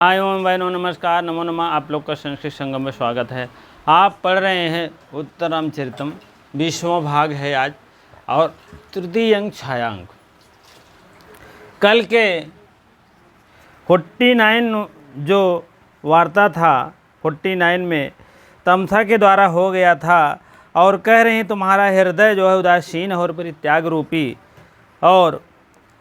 हाय ओम बहनों नमस्कार नमो नमः। आप लोग का संस्कृत संगम में स्वागत है। आप पढ़ रहे हैं उत्तररामचरितम, 20वां भाग है आज और तृतीय अंक छायांक। कल के 49 जो वार्ता था 49 में तमसा के द्वारा हो गया था और कह रहे हैं तुम्हारा हृदय जो है उदासीन और परित्याग रूपी और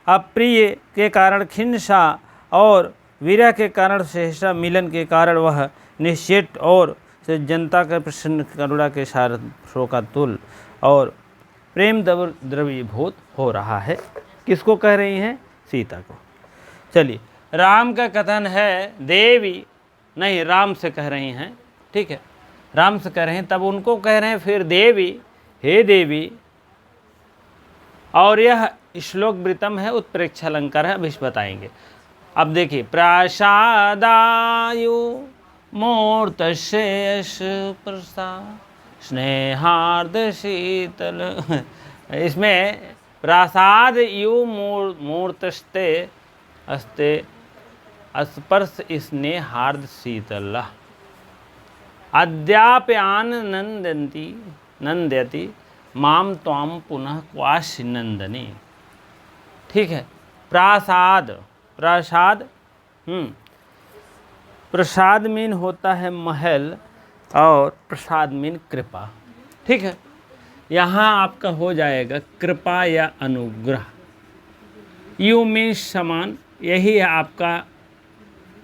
अप्रिय के कारण खिन्नसा और विरह के कारण सहसा मिलन के कारण वह निश्चित और से जनता के प्रसन्न करुणा के साथ शोकातुल और प्रेम द्रवीभूत हो रहा है। किसको कह रही हैं? सीता को। चलिए, राम का कथन है, देवी नहीं राम से कह रही हैं, ठीक है, राम से कह रहे हैं, तब उनको कह रहे हैं फिर देवी, हे देवी। और यह श्लोक वृतम है, उत्प्रेक्षा अलंकार है, अब इस बताएंगे। अब देखिए, प्रासादायु मूर्तशेष प्रसाद स्नेहार्द शीतल। इसमें प्रासाद यु मूर्तस्ते अस्ते स्पर्श स्नेहार्द शीतल अद्याप्यान नंदयति माम त्वाम पुनः क्वाश नंदनी। ठीक है, प्रासाद प्रसाद प्रसाद मीन होता है महल और प्रसाद मीन कृपा। ठीक है, यहाँ आपका हो जाएगा कृपा या अनुग्रह। यू मीन समान, यही है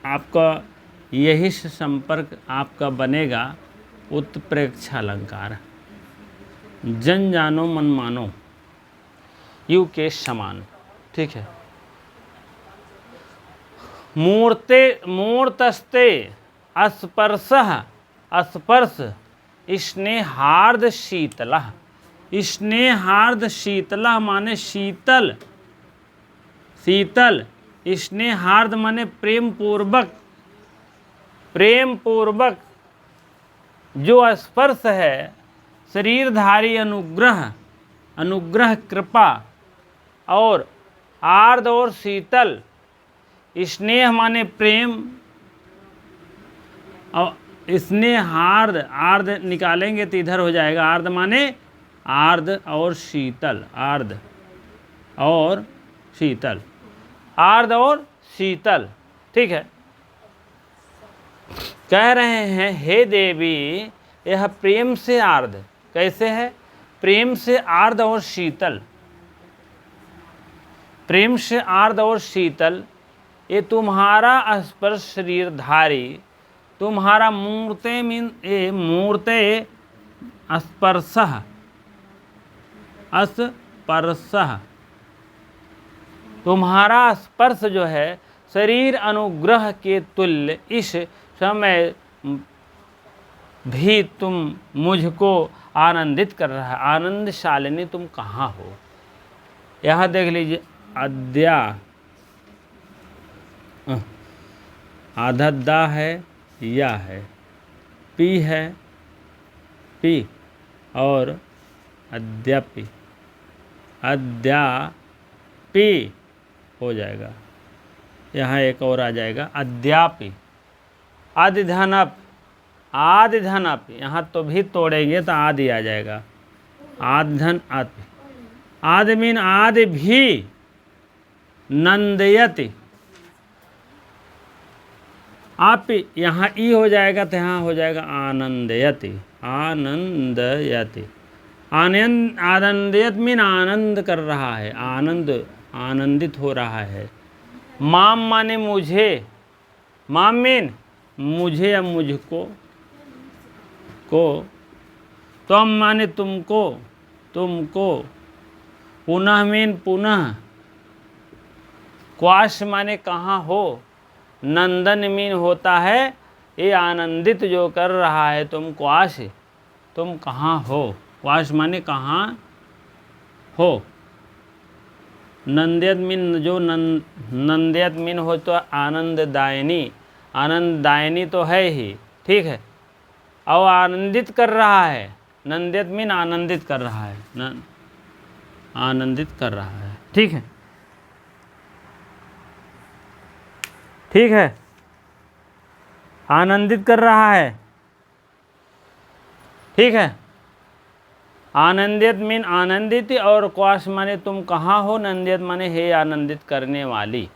आपका यही से संपर्क आपका बनेगा उत्प्रेक्षा अलंकार। जन जानो मन मानो, यू के समान। ठीक है, मूर्तस्ते स्पर्शः स्पर्श स्नेहार्द शीतलः। स्नेहार्द शीतलः माने शीतल, शीतल। स्नेहार्द माने प्रेम पूर्वक, प्रेम पूर्वक जो स्पर्श है, शरीरधारी अनुग्रह, अनुग्रह कृपा और आर्द और शीतल। स्नेह माने प्रेम और स्नेहार्द, आर्द निकालेंगे तो इधर हो जाएगा, आर्द माने आर्द और शीतल, आर्द और शीतल, आर्द और शीतल। ठीक है, कह रहे हैं हे देवी, यह प्रेम से आर्द कैसे है? प्रेम से आर्द और शीतल, प्रेम से आर्द और शीतल। ये तुम्हारा स्पर्श शरीरधारी, तुम्हारा मूर्ते मीन ए मूर्ते स्पर्शः, स्पर्शः, तुम्हारा स्पर्श जो है शरीर अनुग्रह के तुल्य। इस समय भी तुम मुझको आनंदित कर रहा है। आनंद शालिनी तुम कहाँ हो? यहाँ देख लीजिए, अद्या आधा दा है, या है, पी है, पी और अद्यापि, अद्यापि हो जाएगा। यहाँ एक और आ जाएगा अद्यापि, आदि धन अप, आदि धन अप। यहाँ तो भी तोड़ेंगे तो आदि आ जाएगा, आदि धन अप। आदि मीन आदि भी नंदयति, आप यहाँ ई हो जाएगा तो यहाँ हो जाएगा आनंदयति, आनंदयति। आनंद, आनंदयत मीन आनंद कर रहा है, आनंद, आनंदित हो रहा है। माम माने मुझे, माम मीन मुझे या मुझको, को, तुम माने तुमको, तुमको, पुनः मीन पुनः, क्वाश माने कहाँ हो, नंदन मीन होता है ये आनंदित जो कर रहा है, तुम क्वाश, तुम कहाँ हो? क्वाश माने कहाँ हो। नंदयत मीन जो नंदयत मीन हो तो आनंददायिनी, आनंददायिनी तो है ही। ठीक है, और आनंदित कर रहा है, नंदयत मीन आनंदित कर रहा है, आनंदित कर रहा है। ठीक है, ठीक है। आनंदित कर रहा है। ठीक है, आनंदित मीन आनंदित, और क्वाश माने तुम कहाँ हो, नंदित माने हे आनंदित करने वाली,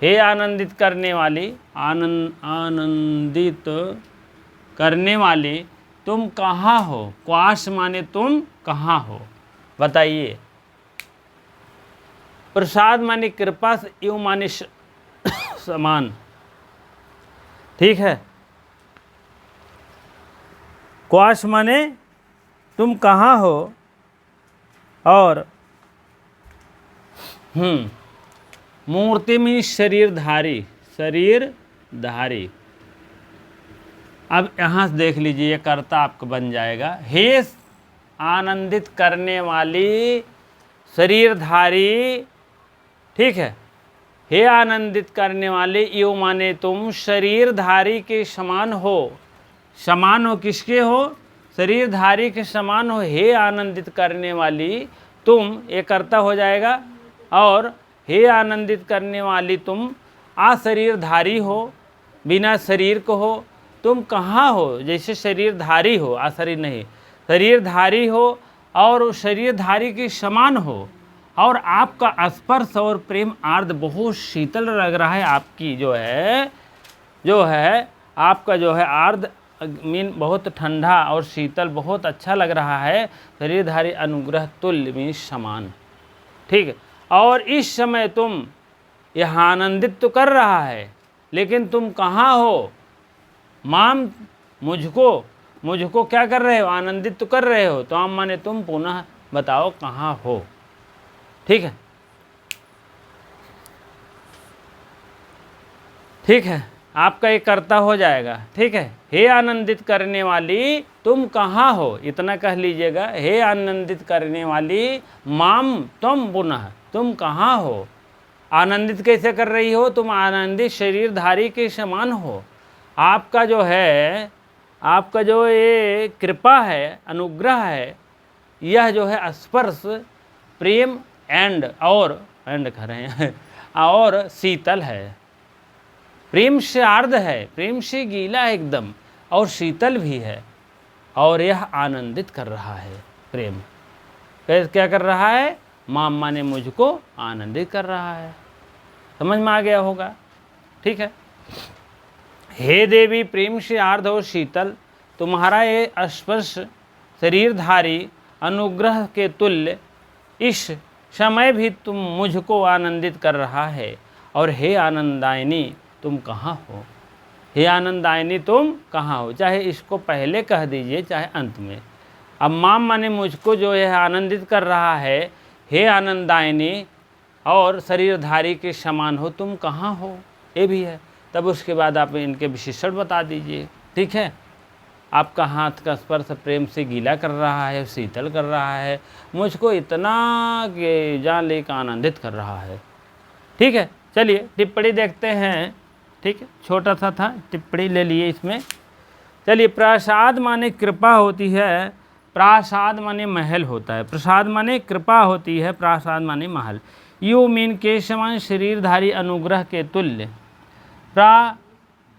हे आनंदित करने वाली, आनंदित करने वाली, तुम कहाँ हो। क्वाश माने तुम कहाँ हो, बताइए। प्रसाद माने कृपा, यू माने समान। ठीक है, क्वाश माने तुम कहाँ हो, और मूर्ति में शरीरधारी, शरीरधारी। अब यहाँ से देख लीजिए, ये कर्ता आपका बन जाएगा। हे आनंदित करने वाली शरीरधारी, ठीक है, हे आनंदित करने वाले, यो माने तुम शरीरधारी के समान हो। समान हो किसके हो, शरीरधारी के समान हो। हे आनंदित करने वाली तुम, ये कर्ता हो जाएगा, और हे आनंदित करने वाली तुम अशरीरधारी हो, बिना शरीर को हो। तुम कहाँ हो, जैसे शरीरधारी हो, अशरीर नहीं, शरीरधारी हो और शरीरधारी के समान हो, और आपका स्पर्श और प्रेम आर्द्र बहुत शीतल लग रहा है। आपकी जो है आपका जो है आर्द्र मीन बहुत ठंडा और शीतल, बहुत अच्छा लग रहा है। शरीरधारी अनुग्रह तुल्य मीन समान। ठीक है, और इस समय तुम यह आनंदित तो कर रहा है, लेकिन तुम कहाँ हो। माम मुझको क्या कर रहे हो, आनंदित तो कर रहे हो। तो आम माने तुम, पुनः बताओ कहाँ हो। ठीक है, ठीक है, आपका एक कर्ता हो जाएगा। ठीक है, हे आनंदित करने वाली तुम कहाँ हो, इतना कह लीजिएगा। हे आनंदित करने वाली माम तुम, पुनः तुम कहाँ हो। आनंदित कैसे कर रही हो, तुम आनंदित शरीरधारी के समान हो। आपका जो ये कृपा है, अनुग्रह है, यह जो है स्पर्श, प्रेम एंड कह रहे हैं और शीतल है। प्रेम से आर्द्र है, प्रेम से गीला है एकदम, और शीतल भी है, और यह आनंदित कर रहा है। प्रेम क्या कर रहा है, माम माने मुझको आनंदित कर रहा है। समझ में आ गया होगा। ठीक है, हे देवी प्रेम से आर्द्र और शीतल, तुम्हारा ये स्पर्श शरीरधारी अनुग्रह के तुल्य इस समय भी तुम मुझको आनंदित कर रहा है। और हे आनंदायिनी तुम कहाँ हो, हे आनंदायिनी तुम कहाँ हो। चाहे इसको पहले कह दीजिए, चाहे अंत में। अब माम माने मुझको जो है आनंदित कर रहा है, हे आनंदायिनी और शरीरधारी के समान हो, तुम कहाँ हो, ये भी है। तब उसके बाद आप इनके विशेषण बता दीजिए। ठीक है, आपका हाथ का स्पर्श प्रेम से गीला कर रहा है, शीतल कर रहा है, मुझको इतना कि जान लेकर आनंदित कर रहा है। ठीक है, चलिए टिप्पणी देखते हैं। ठीक है, छोटा सा था, टिप्पणी ले लिए इसमें। चलिए, प्रसाद माने कृपा होती है, प्रासाद माने महल होता है। प्रसाद माने कृपा होती है, प्रासाद माने महल। यू मीन के समान शरीरधारी अनुग्रह के तुल्य। प्रा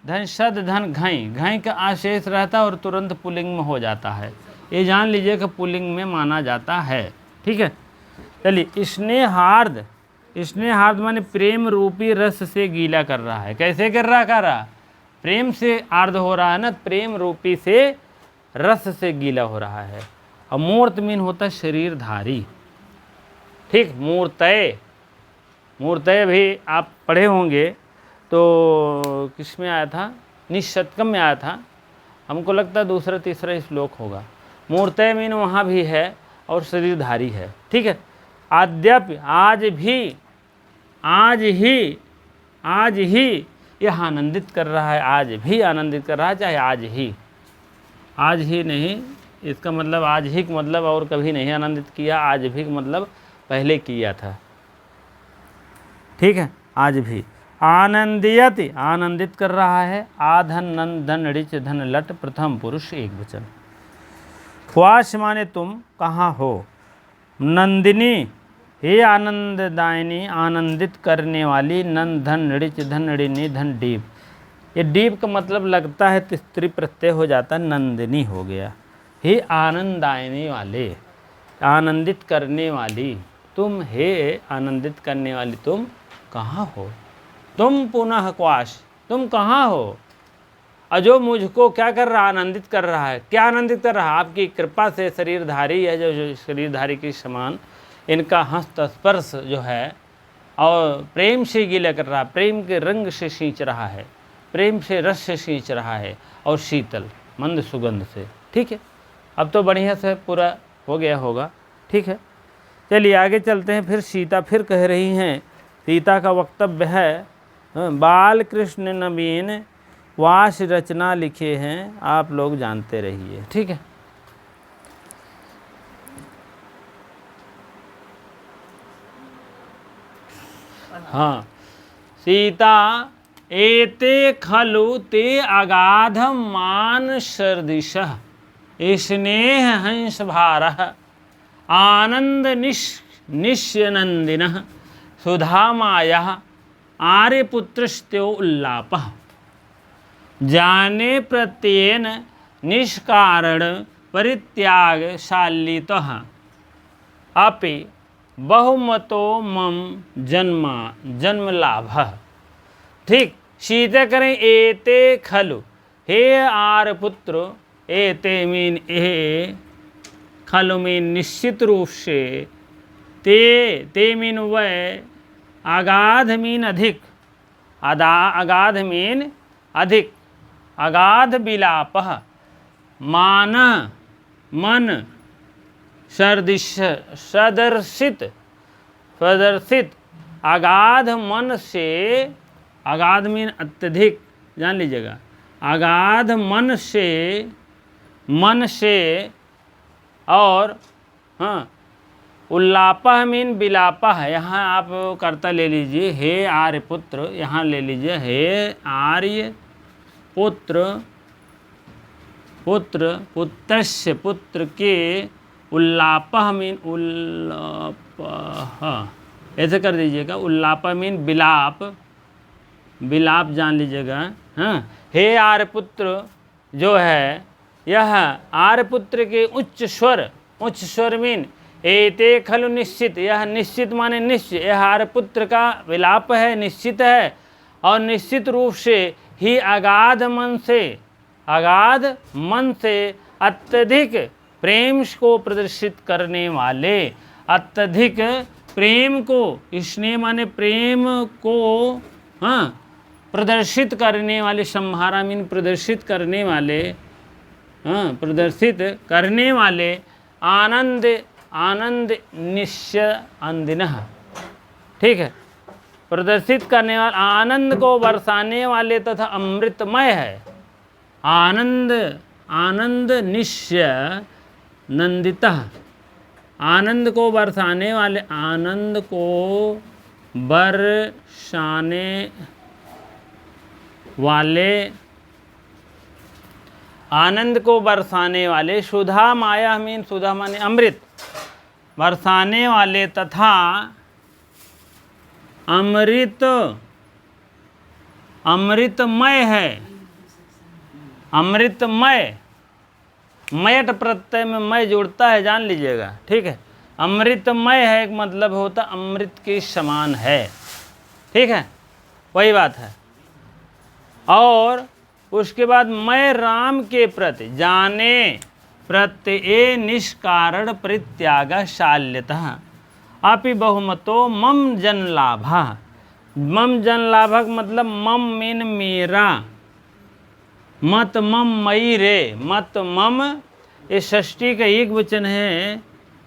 धन सद धन घई का आशेष रहता है और तुरंत पुल्लिंग में हो जाता है। ये जान लीजिए कि पुल्लिंग में माना जाता है। ठीक है, चलिए, स्नेहार्द माने प्रेम रूपी रस से गीला कर रहा है। कैसे कर रहा प्रेम से आर्द्र हो रहा है ना, प्रेम रूपी से रस से गीला हो रहा है। और मूर्त मीन होता है शरीरधारी। ठीक, मूर्तय भी आप पढ़े होंगे, तो किस में आया था, निशतकम में आया था। हमको लगता है दूसरा तीसरा श्लोक होगा। मूर्तय मीन वहाँ भी है और शरीरधारी है। ठीक है, आद्यप आज ही यह आनंदित कर रहा है, आज भी आनंदित कर रहा है। चाहे आज ही नहीं, इसका मतलब आज ही का मतलब और कभी नहीं आनंदित किया, आज भी का मतलब पहले किया था। ठीक है, आज भी आनंदित कर रहा है। आधन नंद धन ऋच धन लट, प्रथम पुरुष एक वचन। ख्वास माने तुम कहाँ हो। नंदिनी, हे आनंददायिनी आनंदित करने वाली। नंद धन ऋच धन ऋणी धन डीप, ये डीप का मतलब लगता है तो स्त्री प्रत्यय हो जाता, नंदिनी हो गया। हे आनंदायनी वाले, आनंदित करने वाली तुम, हे आनंदित करने वाली तुम कहाँ हो? तुम पुनः क्वाश, तुम कहाँ हो? अजो मुझको क्या कर रहा, आनंदित कर रहा है। क्या आनंदित कर रहा है? आपकी कृपा से शरीरधारी है, जो शरीरधारी के समान इनका हस्त स्पर्श जो है, और प्रेम से गीला कर रहा है, प्रेम के रंग से सींच रहा है, प्रेम से रस से सींच रहा है, और शीतल मंद सुगंध से। ठीक है, अब तो बढ़िया से पूरा हो गया होगा। ठीक है, चलिए आगे चलते हैं। फिर सीता फिर कह रही हैं, सीता का वक्तव्य है, बाल कृष्ण नवीन वास रचना लिखे हैं, आप लोग जानते रहिए। ठीक है, हाँ, सीता एते खलु ते अगाध मान सर्दिशः स्नेह हंस भारः आनंद निश्यनंदिनः सुधामायः आर्यपुत्रस्त्यो उल्लापः जाने प्रत्येन निष्कारण परित्याग शालितः अपि बहुमतो मम जन्म लाभः। ठीक, सीता करें एते खलु, हे आर्यपुत्र, एते मीन ए, खलु मीन निश्चित रूप से, ते मीन वह, अगाध मीन अधिक, अगाध मीन अधिक, अगाध विलापः मान मन सदर्शित अगाध मन से, अगाध मीन अत्यधिक, जान लीजिएगा, अगाध मन से और हाँ, उल्लापः मीन विलापः है। यहाँ आप कर्ता ले लीजिए, हे आर्यपुत्र, यहाँ ले लीजिए हे आर्य पुत्र, पुत्रस्य पुत्र के, उल्लापः मीन उल्लापः, ऐसे कर दीजिएगा, उल्लापः मीन विलाप, विलाप जान लीजिएगा। हाँ, हे आर्यपुत्र जो है, यह आर्यपुत्र के उच्च स्वर मीन एते खलु निश्चित, यह निश्चित माने निश्चित, यह आर्यपुत्र का विलाप है, निश्चित है, और निश्चित रूप से ही अगाध मन से अत्यधिक प्रेम को प्रदर्शित करने वाले, अत्यधिक प्रेम को, स्नेह माने प्रेम को, हाँ, प्रदर्शित करने वाले, संहारा मीन प्रदर्शित करने वाले, हाँ, प्रदर्शित करने वाले, आनंद निश्यनंदिनः। ठीक है, प्रदर्शित करने वाले, आनंद को बरसाने वाले तथा अमृतमय है, आनंद निश्यनंदितः, आनंद को बरसाने वाले, आनंद को बरसाने वाले, आनंद को बरसाने वाले, सुधा माया मीन, सुधा माने अमृत, बरसाने वाले तथा अमृतमय है, अमृतमय, मयट प्रत्यय में मय जुड़ता है, जान लीजिएगा। ठीक है, अमृतमय है एक मतलब होता अमृत के समान है। ठीक है, वही बात है। और उसके बाद मैं राम के प्रति जाने प्रत्यय निष्कारण परित्याग शाल्यतः अपि बहुमतो मम जन लाभा। मम जन लाभक मतलब मम मीन मेरा, मत मम मई रे, मत मम ये षष्ठी का एक वचन है,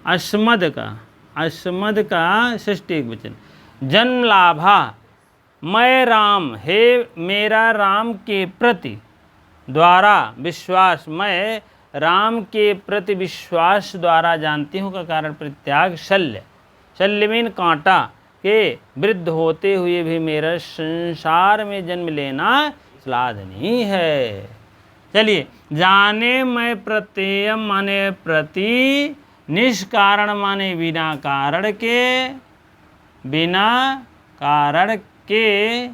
अस्मद का षष्ठी एक वचन, जन्म लाभा, मैं राम, हे मेरा राम के प्रति द्वारा विश्वास, मैं राम के प्रति विश्वास द्वारा जानती हूँ का कारण परित्याग, शल्य मीन कांटा के वृद्ध होते हुए भी मेरा संसार में जन्म लेना श्लाघ नहीं है। चलिए, जाने मैं प्रत्यय माने प्रति, निष्कारण माने बिना कारण के,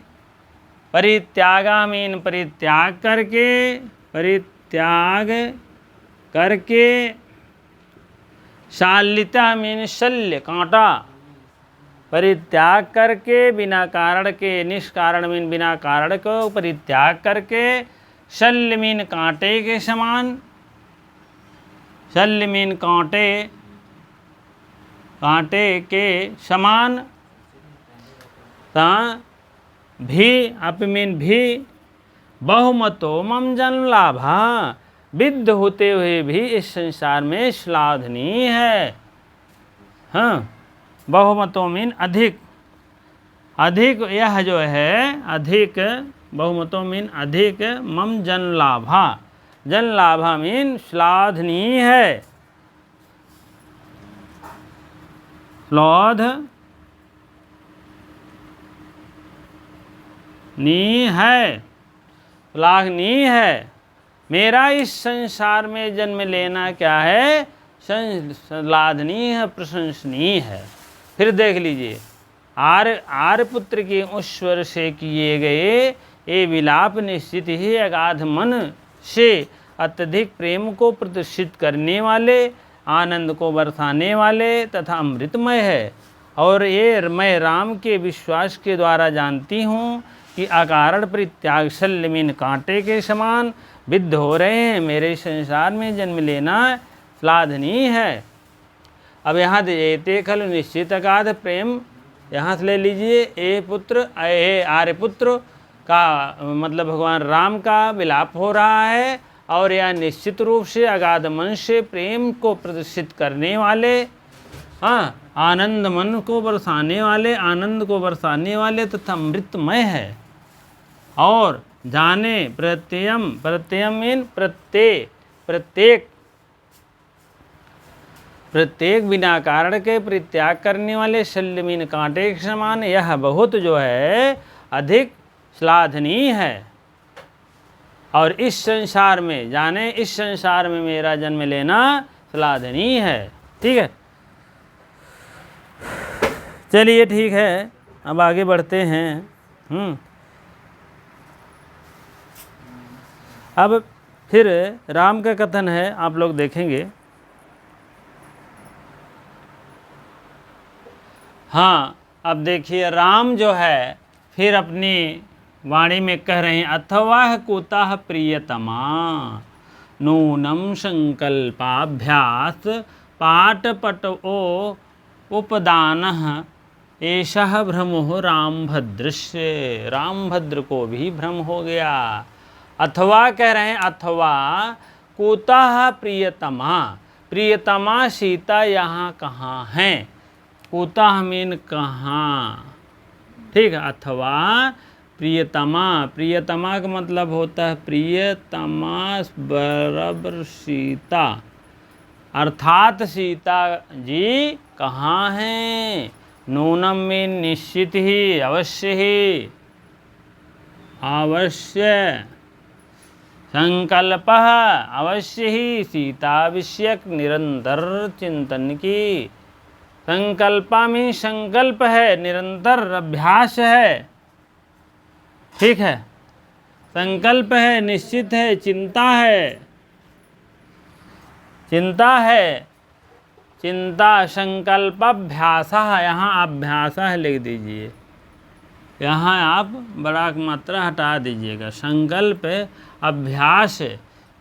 परित्यागा मीन परित्याग करके, शालिता मीन शल्य कांटा, परित्याग करके, बिना कारण के, निष्कारण मीन बिना कारण को परित्याग करके, शल्य मीन कांटे के समान, शल्य मीन कांटे के समान, भी अप मीन भी, बहुमतो मम जन्म लाभा, विद्ध होते हुए भी इस संसार में श्लाघनीय है। हाँ, बहुमतो मीन अधिक, अधिक यह जो है अधिक, बहुमतो मीन अधिक, मम जन लाभा, जन लाभा मीन श्लाघनीय है, श्लाघनीय है, श्लाघनीय है। मेरा इस संसार में जन्म लेना क्या है, श्लाघनीय है, प्रशंसनीय है। फिर देख लीजिए, आर्यपुत्र के ईश्वर से किए गए ये विलाप निश्चित ही अगाध मन से अत्यधिक प्रेम को प्रदर्शित करने वाले, आनंद को बरसाने वाले तथा अमृतमय है। और ये मैं राम के विश्वास के द्वारा जानती हूँ कि अकारण परित्याग शल्य मीन कांटे के समान विद्ध हो रहे हैं। मेरे संसार में जन्म लेना श्लाघनीय है। अब यहाँ देते खल निश्चित अगाध प्रेम, यहाँ से ले लीजिए, ए पुत्र, ए आर्यपुत्र का मतलब भगवान राम का विलाप हो रहा है, और यह निश्चित रूप से अगाध मन से प्रेम को प्रदर्शित करने वाले, हाँ, आनंद मन को बरसाने वाले, आनंद को बरसाने वाले तथा अमृतमय है। और जाने प्रत्ययम, प्रत्ययम मीन प्रत्येक बिना कारण के परित्याग करने वाले, शल्य मीन कांटे के समान, यह बहुत जो है अधिक श्लाघनीय है। और इस संसार में, जाने इस संसार में मेरा जन्म लेना श्लाघनीय है। ठीक है, चलिए ठीक है, अब आगे बढ़ते हैं। अब फिर राम का कथन है, आप लोग देखेंगे। हाँ, अब देखिए राम जो है फिर अपनी वाणी में कह रहे हैं, अथवा कुतः प्रियतमा नूनम संकल्पाभ्यास पाटपटो उपदानः एषः भ्रमो रामभद्रस्य, रामभद्र को भी भ्रम हो गया। अथवा कह रहे हैं, अथवा कुतः प्रियतमा, प्रियतमा सीता यहाँ कहाँ हैं, कुतः मीन कहाँ, ठीक है। अथवा प्रियतमा, प्रियतमा का मतलब होता है प्रियतमा बराबर सीता, अर्थात सीता जी कहाँ हैं। नूनम में निश्चित ही, अवश्य ही, अवश्य, संकल्प अवश्य ही, सीता विषयक निरंतर चिंतन की। संकल्पा में संकल्प है, निरंतर अभ्यास है, ठीक है। संकल्प है, निश्चित है, चिंता है, चिंता है, चिंता, संकल्प अभ्यास, यहाँ अभ्यास लिख दीजिए, यहाँ आप बड़ा मात्रा हटा दीजिएगा। संकल्प अभ्यास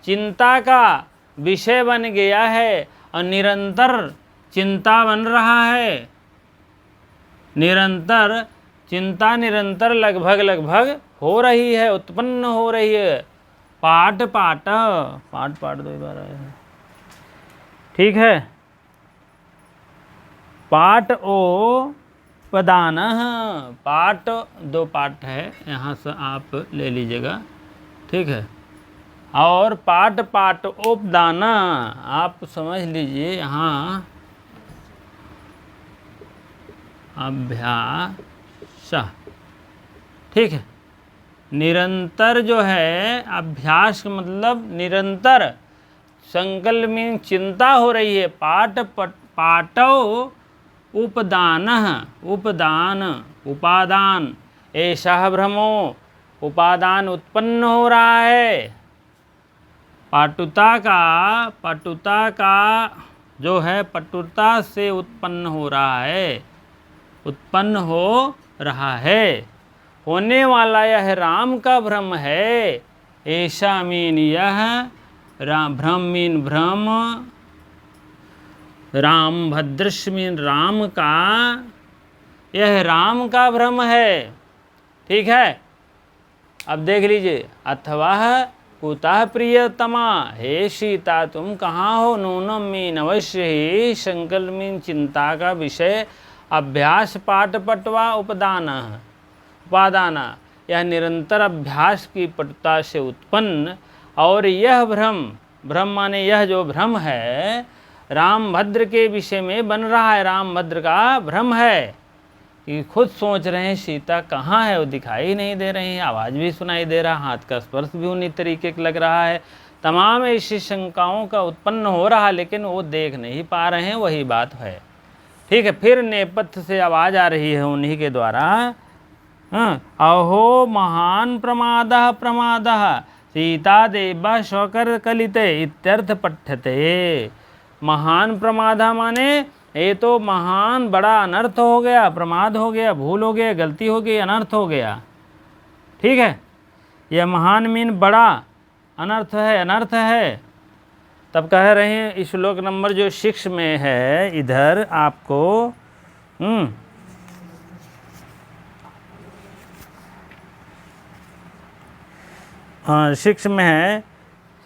चिंता का विषय बन गया है और निरंतर चिंता बन रहा है। निरंतर चिंता, निरंतर लगभग हो रही है, उत्पन्न हो रही है। पाठ दो बार आया है, ठीक है। पाठ ओ पदान, पाठ दो पाठ है, यहाँ से आप ले लीजिएगा, ठीक है। और पाठ उपदाना आप समझ लीजिए, यहाँ अभ्यास, ठीक है। निरंतर जो है अभ्यास का मतलब निरंतर, संकल्प में चिंता हो रही है। पाठो उपदान, उपदान, उपादान, ऐसा भ्रमो, उपादान उत्पन्न हो रहा है। पटुता का जो है पटुता से उत्पन्न हो रहा है, उत्पन्न हो रहा है। होने वाला यह राम का भ्रम है। ऐसा मीन यह भ्रम मीन भ्रम, राम भद्रश मीन राम का, यह राम का भ्रम है। ठीक है, अब देख लीजिए। अथवा कुतः प्रियतमा, हे सीता तुम कहाँ हो, नूनम मीन अवश्य ही, संकल्प मीन चिंता का विषय, अभ्यास पाठ पटवा उपादाना, यह निरंतर अभ्यास की पटुता से उत्पन्न। और यह भ्रम माने यह जो भ्रम है राम भद्र के विषय में बन रहा है, राम भद्र का भ्रम है कि खुद सोच रहे हैं सीता कहाँ है, वो दिखाई नहीं दे रही है, आवाज़ भी सुनाई दे रहा, हाथ का स्पर्श भी उन्हीं तरीके का लग रहा है। तमाम ऐसी शंकाओं का उत्पन्न हो रहा, लेकिन वो देख नहीं पा रहे हैं, वही बात है। ठीक है, फिर नेपथ्य से आवाज़ आ रही है उन्हीं के द्वारा। अहो महान प्रमादः सीता देवा शौकर कलिते इत्यर्थ पठ्यते। महान प्रमादा माने ये तो महान बड़ा अनर्थ हो गया, प्रमाद हो गया, भूल हो गया, गलती हो गई, अनर्थ हो गया। ठीक है, यह महान मीन बड़ा अनर्थ है, अनर्थ है। तब कह रहे हैं श्लोक नंबर जो 6 में है, इधर आपको हाँ 6 में है,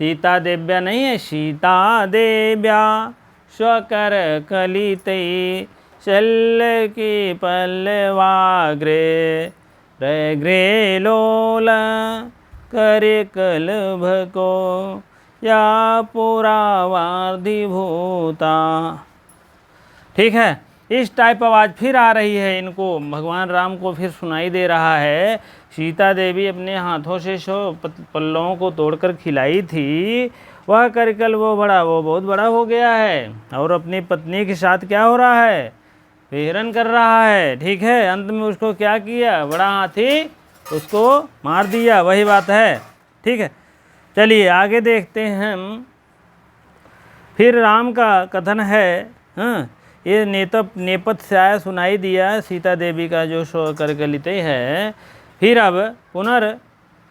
सीता देव्या नहीं है, सीता देव्या स्वकर कलिते शल्य की पल्लवाग्रे ग्रे लोल करे कलभ को या पुरावार्धिभूता। ठीक है, इस टाइप आवाज़ फिर आ रही है इनको, भगवान राम को फिर सुनाई दे रहा है। सीता देवी अपने हाथों से पल्लवों को तोड़कर खिलाई थी, वह करकल वो बहुत बड़ा हो गया है, और अपनी पत्नी के साथ क्या हो रहा है, विहरण कर रहा है। ठीक है, अंत में उसको क्या किया, बड़ा हाथी उसको मार दिया, वही बात है। ठीक है, चलिए आगे देखते हैं हम। फिर राम का कथन है, ये नेपथ्य से आया, सुनाई दिया सीता देवी का जो करकलित है। फिर अब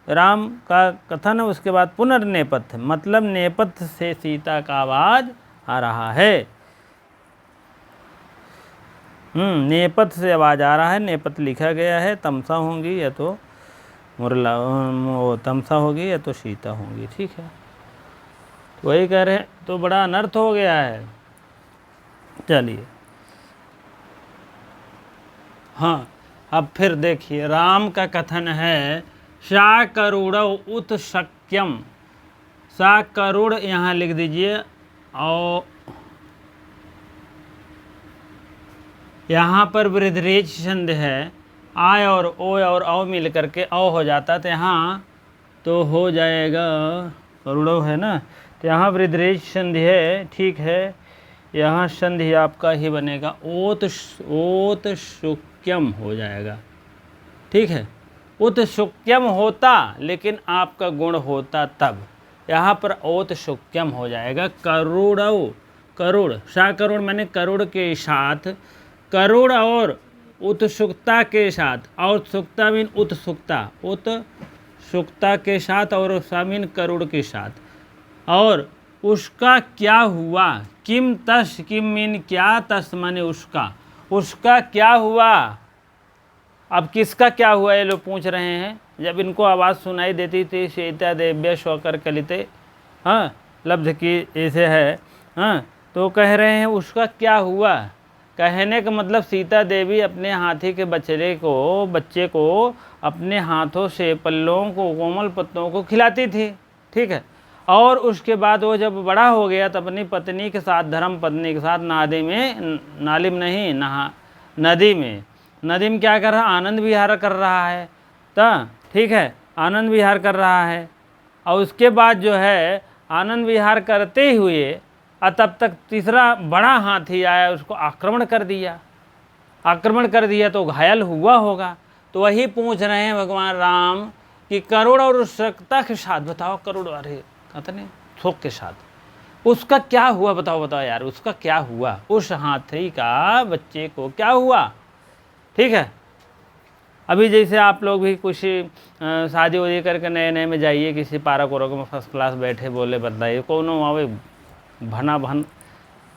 राम का कथन, उसके बाद पुनर्नेपथ्य, मतलब नेपथ्य से सीता का आवाज़ आ रहा है। नेपथ्य से आवाज़ आ रहा है, नेपथ्य लिखा गया है, तमसा होंगी या तो मुरला, वो तमसा होगी या तो सीता होंगी। ठीक है, तो वही कह रहे हैं, तो बड़ा अनर्थ हो गया है। चलिए हाँ, अब फिर देखिए राम का कथन है, सा करुण उत शक्यम, सा करुण यहाँ लिख दीजिए, और यहाँ पर वृद्धरेच संधि है, आय और ओ और औ मिल करके औ हो जाता, तो यहाँ तो हो जाएगा करुणो है ना, तो यहाँ वृद्धरेच संधि है। ठीक है, यहाँ संधि आपका ही बनेगा, ओत शुक्यम हो जाएगा। ठीक है, उत शुक्यम होता लेकिन आपका गुण होता तब, यहाँ पर ओत शुक्यम हो जाएगा। करुण सा करुण मैंने करुण के साथ, करुण और उत्सुकता के साथ, और सुकता मीन उत्सुकता, उत्सुकता के साथ, और सामीन करुण के साथ। और उसका क्या हुआ, किम तस, किम मीन क्या, तस माने उसका क्या हुआ। अब किसका क्या हुआ ये लोग पूछ रहे हैं। जब इनको आवाज़ सुनाई देती थी सीता देव्य शौकर कलिते, लब्ध की ऐसे है, तो कह रहे हैं उसका क्या हुआ। कहने का मतलब सीता देवी अपने हाथी के बच्चे को अपने हाथों से पल्लों को, कोमल पत्तों को खिलाती थी। ठीक है, और उसके बाद वो जब बड़ा हो गया तो अपनी पत्नी के साथ, धर्म पत्नी के साथ नदी में क्या कर रहा, आनंद विहार कर रहा है। तो ठीक है, आनंद विहार कर रहा है, और उसके बाद जो है आनंद विहार करते हुए तब तक तीसरा बड़ा हाथी आया, उसको आक्रमण कर दिया तो घायल हुआ होगा। तो वही पूछ रहे हैं भगवान राम कि करुण और उत्सुकता के साथ, बताओ करुण, अरे कहते नहीं शोक के साथ, उसका क्या हुआ, बताओ बताओ यार, उसका क्या हुआ, उस हाथी का बच्चे को क्या हुआ। ठीक है, अभी जैसे आप लोग भी कुछ शादी वादी करके नए नए में जाइए किसी पार्क वार्क में, फर्स्ट क्लास बैठे, बोले बताइए कौन आवे भना भन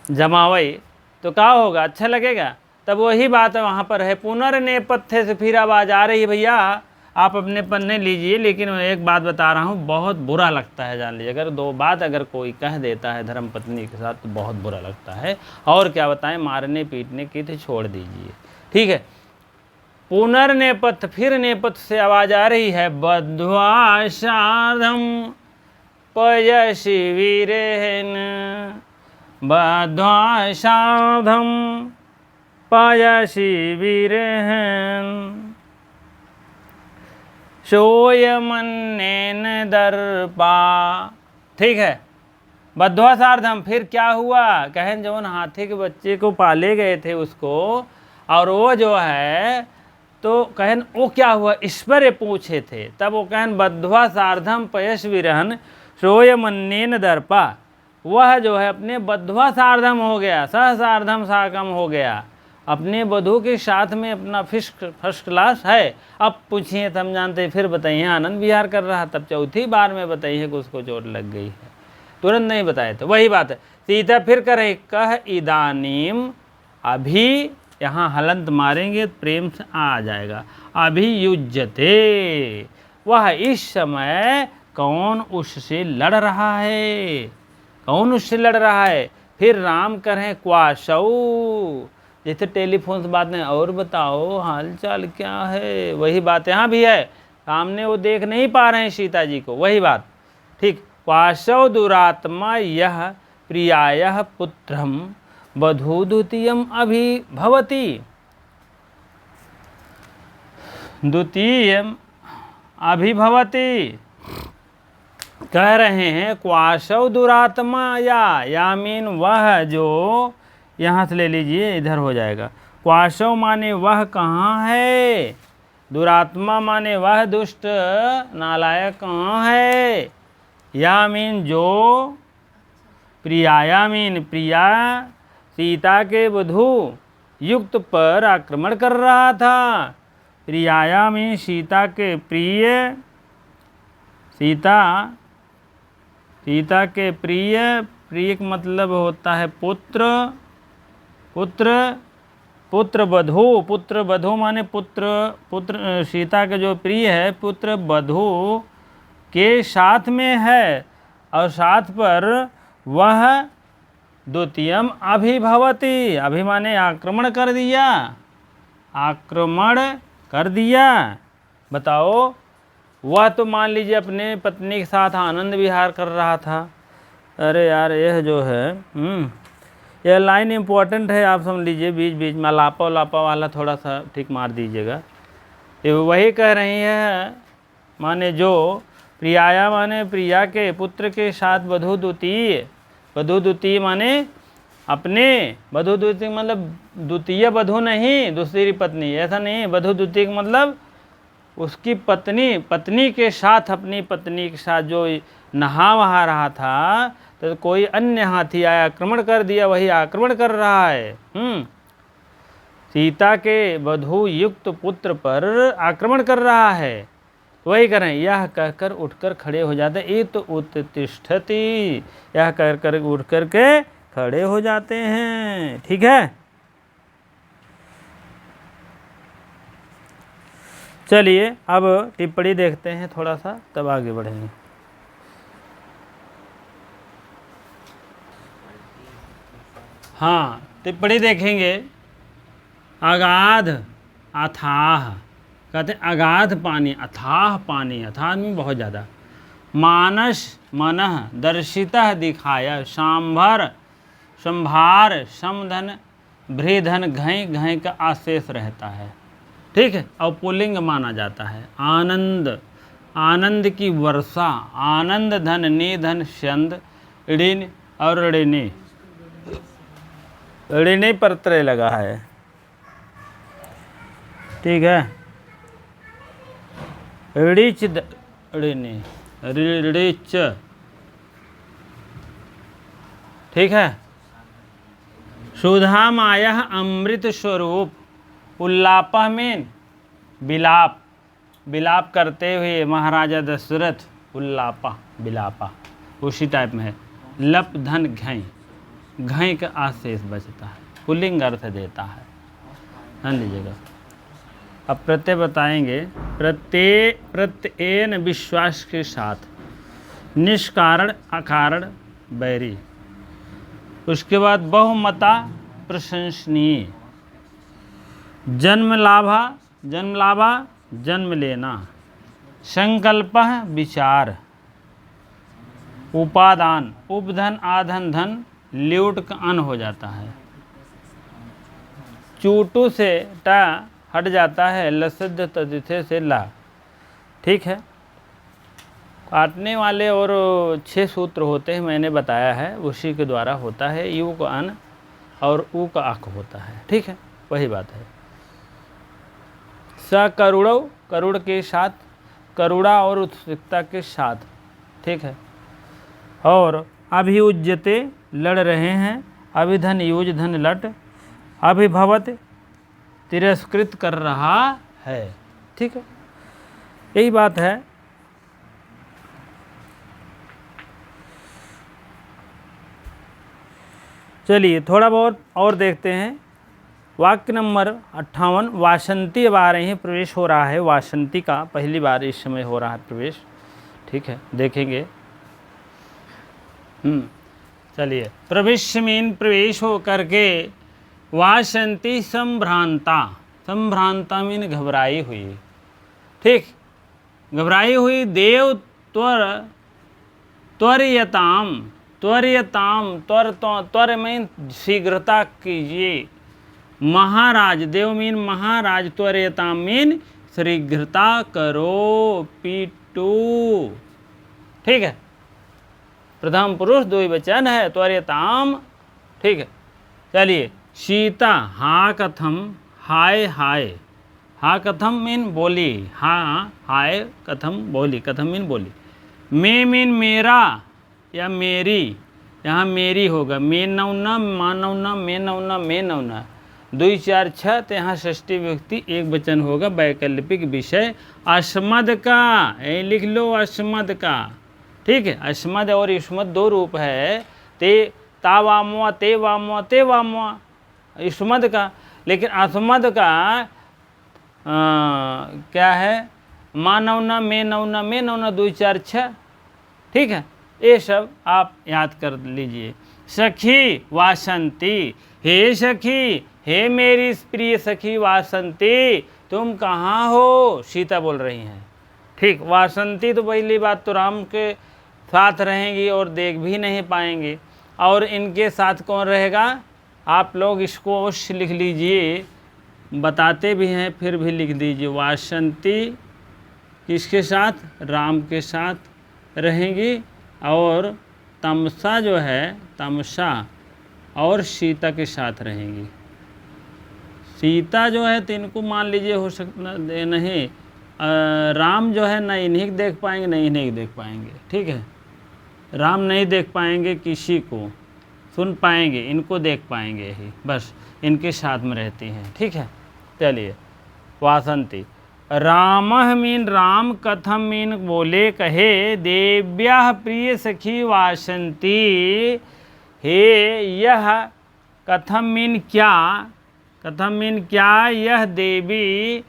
जमावई, तो क्या होगा, अच्छा लगेगा। तब वही बात है वहाँ पर है, पुनर्नेपथ्य से फिर आवाज़ आ रही है, भैया आप अपने पन्ने लीजिए, लेकिन मैं एक बात बता रहा हूँ, बहुत बुरा लगता है, जान लीजिए। अगर दो बात अगर कोई कह देता है धर्म पत्नी के साथ तो बहुत बुरा लगता है, और क्या बताएं, मारने पीटने की तो छोड़ दीजिए। ठीक है, पुनर्नेपथ्य, फिर नेपथ्य से आवाज़ आ रही है, बद्ध्वा साधम पयसि वीरेन, बद्ध्वा साधम पयसि वीरेन, सोयमन्नेन दर्पा। ठीक है, बद्ध्वा सार्धम, फिर क्या हुआ, कहें जो उन हाथी के बच्चे को पाले गए थे उसको, और वो जो है तो कहन वो क्या हुआ, ईश्वर पूछे थे, तब वो कहन बद्ध्वा सार्धम पयस विरहन सोयमन्नेन दर्पा, वह जो है अपने बद्ध्वा सार्धम हो गया, सह सार्धम साकम हो गया, अपने वधू के साथ में अपना फर्स्ट क्लास है। अब पूछिए तो हम जानते, फिर बताइए आनंद विहार कर रहा, तब चौथी बार में बताइए कि उसको चोट लग गई है, तुरंत नहीं बताए। तो वही बात है, सीता फिर करे, कह इदानीम, अभी, यहाँ हलंत मारेंगे प्रेम से आ जाएगा, अभियुज्यते, वह इस समय कौन उससे लड़ रहा है, कौन उससे लड़ रहा है। फिर राम करें क्वाशौ, जैसे टेलीफोन से बात नहीं, और बताओ हाल चाल क्या है, वही बात यहाँ भी है, सामने वो देख नहीं पा रहे हैं सीता जी को, वही बात। ठीक, क्वाशौ दुरात्मा यह प्रियायः पुत्रम वधू द्वितीयम अभिभवति, द्वितीयम अभिभवति, कह रहे हैं क्वाशौ दुरात्मा, या मीन वह जो, यहाँ से ले लीजिए इधर हो जाएगा, क्वाशौ माने वह कहाँ है, दुरात्मा माने वह दुष्ट नालायक कहाँ है, या मीन जो, प्रियाया मीन प्रिया सीता के वधू युक्त पर आक्रमण कर रहा था, प्रियाया मीन सीता के प्रिय, सीता के प्रिय, प्रिय का मतलब होता है पुत्र, पुत्र वधू, पुत्र वधू माने पुत्र सीता के जो प्रिय है, पुत्र वधू के साथ में है, और साथ पर वह द्वितीयम अभिभवति, अभि माने आक्रमण कर दिया, आक्रमण कर दिया। बताओ, वह तो मान लीजिए अपने पत्नी के साथ आनंद विहार कर रहा था। अरे यार यह जो है यह लाइन इम्पोर्टेंट है, आप समझ लीजिए, बीच बीच में लापा लापा वाला थोड़ा सा ठीक मार दीजिएगा। ये वही कह रही है, माने जो प्रियाया माने प्रिया के पुत्र के साथ वधू द्वितीय, वधू द्वितीय माने अपने, वधू द्वितीय मतलब द्वितीय वधू नहीं, दूसरी पत्नी, ऐसा नहीं, वधू द्वितीय मतलब उसकी पत्नी के साथ, अपनी पत्नी के साथ जो नहा वहा रहा था, तो कोई अन्य हाथी आया आक्रमण कर दिया, वही आक्रमण कर रहा है। सीता के वधू युक्त पुत्र पर आक्रमण कर रहा है, वही करें, यह कहकर उठकर खड़े हो जाते, ये तो उत्तिष्ठति, यह कहकर उठ कर के खड़े हो जाते हैं। ठीक है, चलिए अब टिप्पणी देखते हैं थोड़ा सा, तब आगे बढ़ेंगे। हाँ, टिप्पणी देखेंगे। अगाध अथाह, कहते हैं अगाध पानी, अथाह पानी, अथाह में बहुत ज़्यादा, मानस मनः दर्शितः दिखाया, सांभर संभार समधन भ्रीधन घई घई का आशेष रहता है। ठीक है, और पुल्लिंग माना जाता है। आनंद, आनंद की वर्षा, आनंद धन निधन छंद ऋण और ऋणी, ऋणी पर त्रय लगा है। ठीक है, ऋच ऋणी ऋच, ठीक है। सुधा माया अमृत स्वरूप, उल्लापह में विलाप, विलाप करते हुए महाराजा दशरथ, उल्लापा विलापा उसी टाइप में है। लप धन घई, घई का आशेष बचता है, पुल्लिंग अर्थ देता है, ध्यान लीजिएगा। अब प्रत्यय बताएंगे। प्रत्ययन विश्वास के साथ, निष्कारण अकारण बैरी। उसके बाद बहुमता प्रशंसनीय, जन्म लाभा, जन्म लाभा जन्म लेना, संकल्प विचार, उपादान उपधन आधन धन ल्यूट का अन हो जाता है, चूटू से टा हट जाता है, लसद तदिथे से ला, ठीक है। काटने वाले और 6 सूत्र होते हैं, मैंने बताया है, उसी के द्वारा होता है। यू का अन और ऊ का अक होता है, ठीक है, वही बात है। स करुणौ, करुण के साथ, करुणा और उत्सुकता के साथ, ठीक है। और अभियुज्यते लड़ रहे हैं, अभिधन युज धन लट, अभिभवत तिरस्कृत कर रहा है, ठीक है, यही बात है। चलिए थोड़ा बहुत और देखते हैं। वाक्य नंबर 58, वासंती अब आ रही है, प्रवेश हो रहा है वासंती का, पहली बार इस समय हो रहा है प्रवेश, ठीक है, देखेंगे। चलिए, प्रविश्य मीन प्रवेश हो करके, वासंती संभ्रांता, संभ्रांता मीन घबराई हुई, ठीक, घबराई हुई। देव त्वरयताम, त्वरयताम, त्वर में शीघ्रता कीजिए। महाराज, देव मीन महाराज, त्वरयताम मीन शीघ्रता करो, पीटू, ठीक है। प्रथम पुरुष द्विवचन है, त्वरयताम, ठीक है। चलिए, सीता हा कथम, हाय हाय, हा कथम मीन बोली, हाँ हाय कथम बोली, कथम मीन बोली। मैं मीन मेरा या मेरी, यहाँ मेरी होगा, मे नौना मा नौना मे नौना मे नौना, 2 4 6, तो यहाँ षष्ठी व्यक्ति एक वचन होगा, वैकल्पिक विषय अस्मद का, यही लिख लो अस्मद का, ठीक है। अस्मद और युष्मद 2 रूप है, ते ता वामुआ ते वामुआ ते वामुआ युष्मद का, लेकिन अस्मद का क्या है, मा नौना मे नौना मे नौना 2 4 6, ठीक है। ये सब आप याद कर लीजिए। सखी वासंती, हे सखी, हे मेरी प्रिय सखी वासंती, तुम कहाँ हो, सीता बोल रही हैं, ठीक। वासंती तो पहली बात तो राम के साथ रहेंगी और देख भी नहीं पाएंगे, और इनके साथ कौन रहेगा, आप लोग इसको अवश्य लिख लीजिए, बताते भी हैं फिर भी लिख दीजिए। वासंती किसके साथ, राम के साथ रहेंगी, और तमसा जो है, तमसा और सीता के साथ रहेंगी। सीता जो है तो इनको मान लीजिए हो सकता नहीं, राम जो है ना इन्हीं देख पाएंगे नहीं इन्हीं देख पाएंगे, ठीक है। राम नहीं देख पाएंगे किसी को, सुन पाएंगे, इनको देख पाएंगे ही, बस इनके साथ में रहती हैं, ठीक है। चलिए, वासंती, रामः मीन राम, कथम मीन बोले कहे, देव्या प्रिय सखी वासंती, हे यह, कथम मीन क्या, कथम मीन क्या, यह देवी,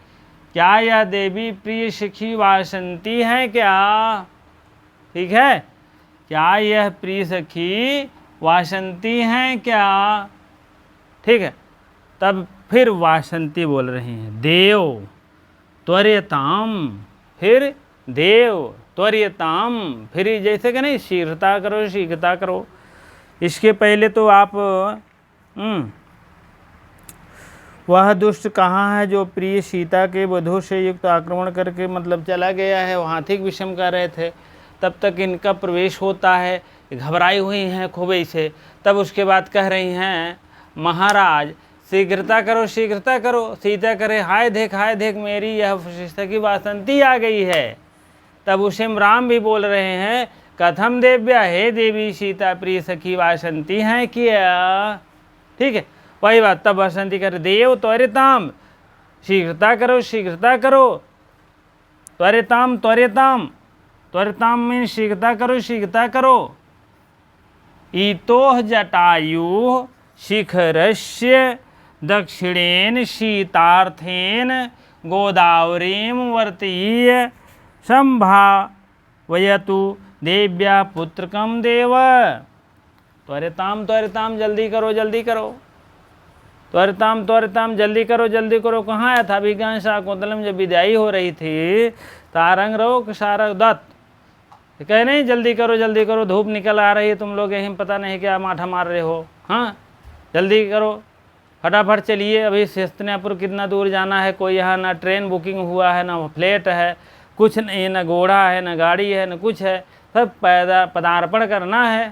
क्या यह देवी प्रिय सखी वासंती है क्या, ठीक है। क्या यह प्रिय सखी वासंती हैं क्या, ठीक है। तब फिर वासंती बोल रही हैं, देव त्वरयताम, फिर देव त्वरयताम, फिर जैसे कि नहीं शीघ्रता करो, शीघ्रता करो। इसके पहले तो आप वह दुष्ट कहाँ है जो प्रिय सीता के वधू से युक्त आक्रमण करके मतलब चला गया है, वो हाथी विषम कर रहे थे, तब तक इनका प्रवेश होता है, घबराई हुई हैं खूब ऐसे। तब उसके बाद कह रही हैं, महाराज शीघ्रता करो, शीघ्रता करो। सीता करे, हाय देख मेरी यह सीता की वासंती आ गई है, तब उसे राम भी बोल रहे हैं कथम देव्या, हे देवी सीता प्रिय सखी वासंती हैं क्या। ठीक है, वही बात। तब वासंती कर देव त्वरिताम, शीघ्रता करो शीघ्रता करो, त्वरिताम त्वरिताम, त्वरिताम में शीघ्रता करो शीघ्रता करो। इतोह जटायु शिखरस्य दक्षिणेन शीतार्थेन गोदावरीं वर्तीय संभावयतु देव्या पुत्रकम देव। त्वरिताम त्वरिताम, जल्दी करो जल्दी करो, त्वरिताम त्वरिताम, जल्दी करो जल्दी करो। कहाँ आया था अभिज्ञान शाकुंतलम जब विदाई हो रही थी, तारंग रोक सारक दत्त कह नहीं जल्दी करो, धूप निकल आ रही है, तुम लोग यहीं पता नहीं क्या माठा मार रहे हो। हाँ जल्दी करो, फटाफट चलिए, अभी हस्तिनापुर कितना दूर जाना है, कोई यहाँ ना ट्रेन बुकिंग हुआ है, ना फ्लाइट है, कुछ नहीं, ना घोड़ा है, ना गाड़ी है, ना कुछ है, सब पदार्पण करना है।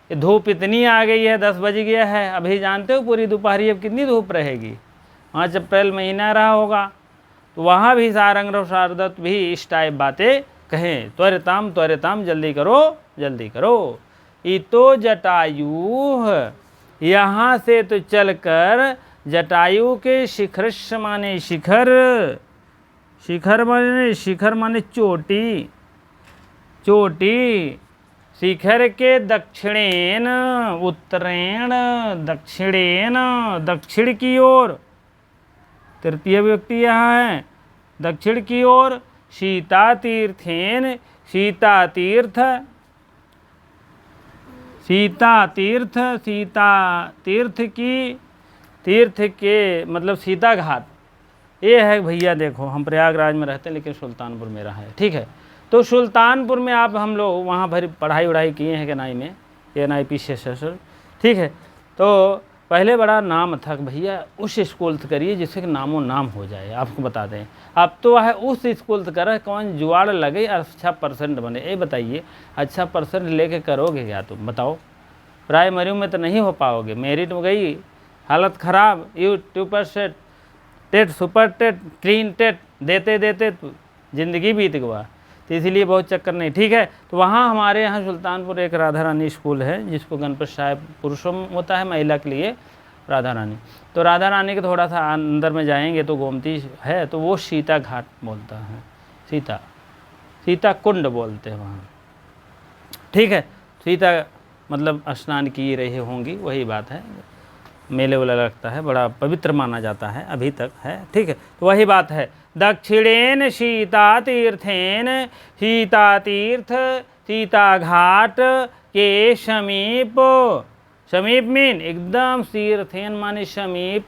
ये धूप इतनी आ गई है, 10 बज गया है, अभी जानते हो पूरी दोपहरी अब कितनी धूप रहेगी। 5 अप्रैल महीना रहा होगा, तो वहाँ भी सारंग शारदत्त भी इस टाइप बातें कहें, त्वरिताम त्वरिताम, जल्दी करो जल्दी करो। इतो जटायु, यहाँ से तो चलकर जटायु के शिखरस्य माने शिखर, शिखर माने चोटी, चोटी, शिखर के दक्षिणेन उत्तरेण, दक्षिणेन दक्षिण की ओर, तृतीय व्यक्ति यहाँ है, दक्षिण की ओर, सीता तीर्थेन, सीता तीर्थ, सीता तीर्थ, सीता तीर्थ की, तीर्थ के मतलब सीता घाट ये है भैया। देखो हम प्रयागराज में रहते हैं लेकिन सुल्तानपुर में रहा है, ठीक है। तो सुल्तानपुर में आप हम लोग वहाँ भरी पढ़ाई वढ़ाई किए हैं NI में, NIP से, ठीक है। तो पहले बड़ा नाम था भैया उस स्कूल से करिए जिससे कि नामो नाम हो जाए, आपको बता दें। अब तो है उस स्कूल से कर कौन जुआड़ लगे, अच्छा % बने। ये बताइए अच्छा % लेके करोगे क्या तुम बताओ? प्राइमरी में तो नहीं हो पाओगे, मेरिट में गई हालत ख़राब, U2% TET, super TET, clean TET देते देते ज़िंदगी बीत गया। तो इसीलिए बहुत चक्कर नहीं, ठीक है। तो वहाँ हमारे यहाँ सुल्तानपुर एक राधा रानी स्कूल है जिसको गणपत साहिब पुरुषों में होता है, महिला के लिए राधा रानी। तो राधा रानी के थोड़ा सा अंदर में जाएंगे तो गोमती है, तो वो सीता घाट बोलता है, सीता कुंड बोलते हैं वहाँ, ठीक है। सीता मतलब स्नान किए रहे होंगी, वही बात है। मेले वाला लगता है, बड़ा पवित्र माना जाता है, अभी तक है, ठीक है। तो वही बात है, दक्षिणेन सीता तीर्थेन, सीता तीर्थ सीता घाट के समीप, समीप मीन एकदम, तीर्थेन माने समीप,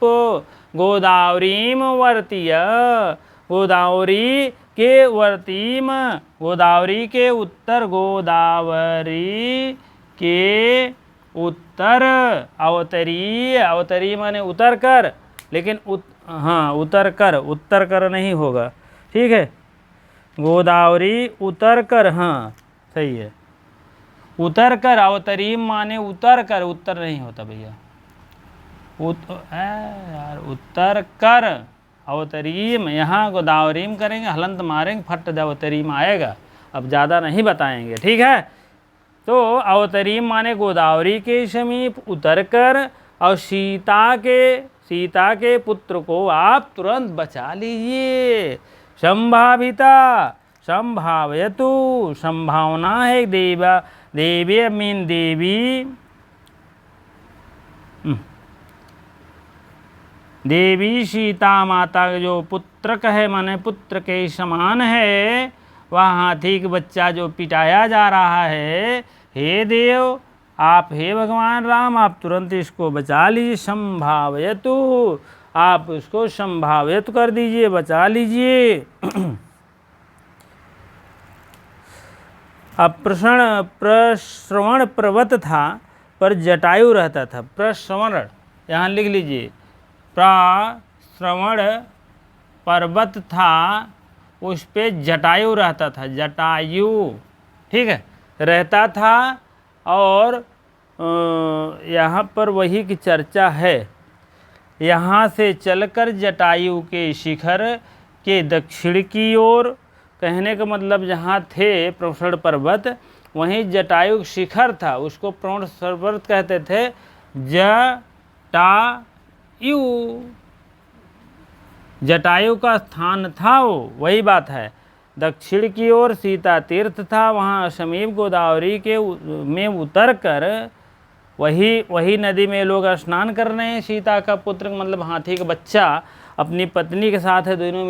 गोदावरीम वर्तीय, गोदावरी के वर्तीम, गोदावरी के उत्तर, गोदावरी के उत्तर, अवतरी, अवतरी माने उतर कर, लेकिन हाँ उतर कर, उत्तर कर नहीं होगा, ठीक है। गोदावरी उतर कर, हाँ सही है, उतर कर, अवतरी माने उतर कर, उत्तर नहीं होता भैया, यार उत्तर कर, अवतरीम, यहाँ गोदावरीम करेंगे, हलंत मारेंगे, फट अवतरीम आएगा। अब ज़्यादा नहीं बताएंगे, ठीक है। तो अवतरीम माने गोदावरी के समीप उतर कर, और सीता के पुत्र को आप तुरंत बचा लीजिए। संभाविता, संभावयतु, संभावना है, देवा, देवी मीन देवी, देवी सीता माता जो पुत्र कहे माने पुत्र के समान है, वह हाथी का बच्चा जो पिटाया जा रहा है, हे देव आप, हे भगवान राम, आप तुरंत इसको बचा लीजिए। संभावयतु, आप इसको संभावित कर दीजिए, बचा लीजिए। अब प्रश्रवण पर्वत था पर जटायु रहता था, प्रश्रवण यहाँ लिख लीजिए, प्रश्रवण पर्वत था उस पे जटायु रहता था, जटायु, ठीक है, रहता था। और यहाँ पर वही की चर्चा है, यहाँ से चलकर जटायु के शिखर के दक्षिण की ओर कहने का मतलब जहाँ थे प्रोषण पर्वत वहीं जटायु शिखर था, उसको प्रोण पर्वत कहते थे। जटायु का स्थान था वो, वही बात है। दक्षिण की ओर सीता तीर्थ था, वहाँ समीप गोदावरी के में उतर कर वही नदी में लोग स्नान कर रहे हैं। सीता का पुत्र मतलब हाथी का बच्चा अपनी पत्नी के साथ है, दोनों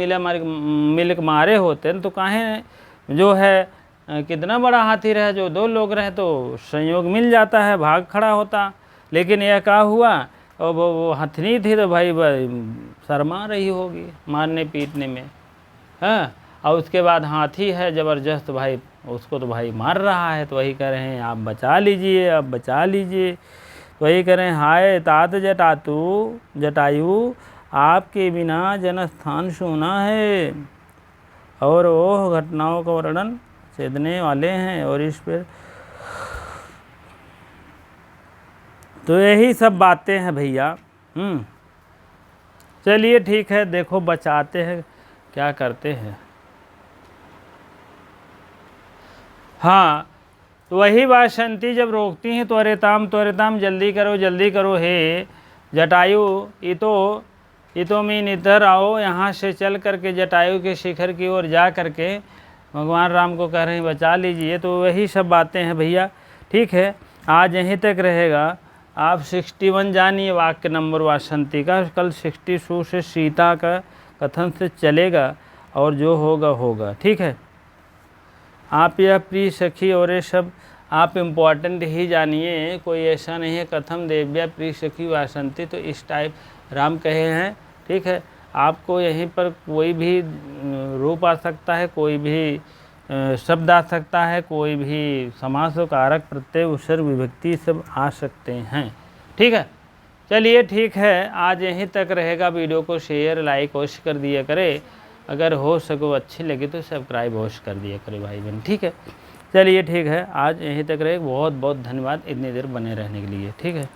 मिल के मारे होते हैं तो काहे जो है कितना बड़ा हाथी रहे, जो दो लोग रहे तो संयोग मिल जाता है, भाग खड़ा होता। लेकिन यह क्या हुआ, और वो हथनी थी तो भाई शर्मा रही होगी मारने पीटने में, हाँ। और उसके बाद हाथी है ज़बरदस्त भाई, उसको तो भाई मार रहा है। तो वही कह रहे हैं आप बचा लीजिए, अब बचा लीजिए। तो वही कह रहे हैं हाय तात जटायु आपके बिना जनस्थान सूना है। और वो घटनाओं का वर्णन छेदने वाले हैं और इस पर तो यही सब बातें हैं भैया। चलिए ठीक है, देखो बचाते हैं क्या करते हैं। हाँ, तो वही बात शंति जब रोकती हैं त्वरिताम जल्दी करो हे जटायु, इतो मीन इधर आओ, यहाँ से चल करके जटायु के शिखर की ओर जा करके भगवान राम को कह रहे हैं बचा लीजिए। तो वही सब बातें हैं भैया। ठीक है, आज यहीं तक रहेगा। आप 61 जानिए वाक्य नंबर वासंती का, कल 62 से सीता का कथन से चलेगा और जो होगा। ठीक है, आप यह प्रिय सखी और ये सब आप इम्पोर्टेंट ही जानिए, कोई ऐसा नहीं है कथम देव्या प्रिय सखी वासंती तो इस टाइप राम कहे हैं। ठीक है, आपको यहीं पर कोई भी रूप आ सकता है, कोई भी शब्द आ सकता है, कोई भी समास कारक प्रत्यय उपसर्ग विभक्ति सब आ सकते हैं। ठीक है, चलिए ठीक है, आज यहीं तक रहेगा। वीडियो को शेयर लाइक अवश्य कर दिया करे, अगर हो सको अच्छी लगे तो सब्सक्राइब अवश्य कर दिया करे भाई बहन। ठीक है, चलिए ठीक है, आज यहीं तक रहे। बहुत बहुत धन्यवाद इतनी देर बने रहने के लिए। ठीक है।